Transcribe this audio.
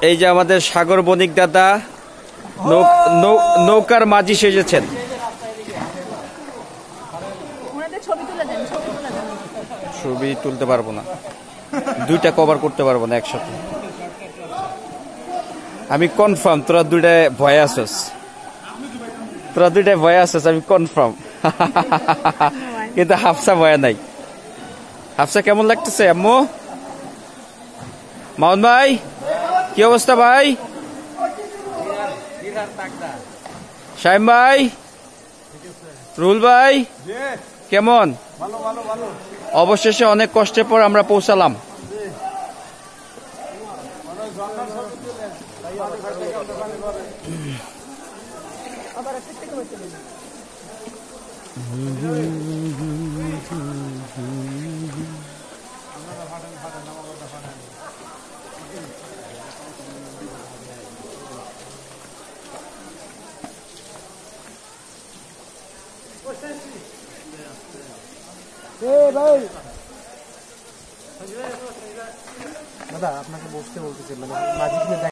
এই যে আমাদের সাগর বণিক দাদা নৌকার মাঝি সেজেছেন। ছবি তুলতে পারবো না, দুইটা কভার করতে পারবো না একসাথে। আমি কনফার্ম তোরা দুইটায় ভয়ে আসছ, আমি কনফার্ম। কিন্তু হাফসা ভয় নাই। হাফসা কেমন লাগতেছে আম্মু? মামুন ভাই কি অবস্থা ভাই? শাইম ভাই, রুল ভাই কেমন? অবশেষে অনেক কষ্টের পর আমরা পৌঁছালাম। দাদা আপনাকে বসতে বলতেছে, মানে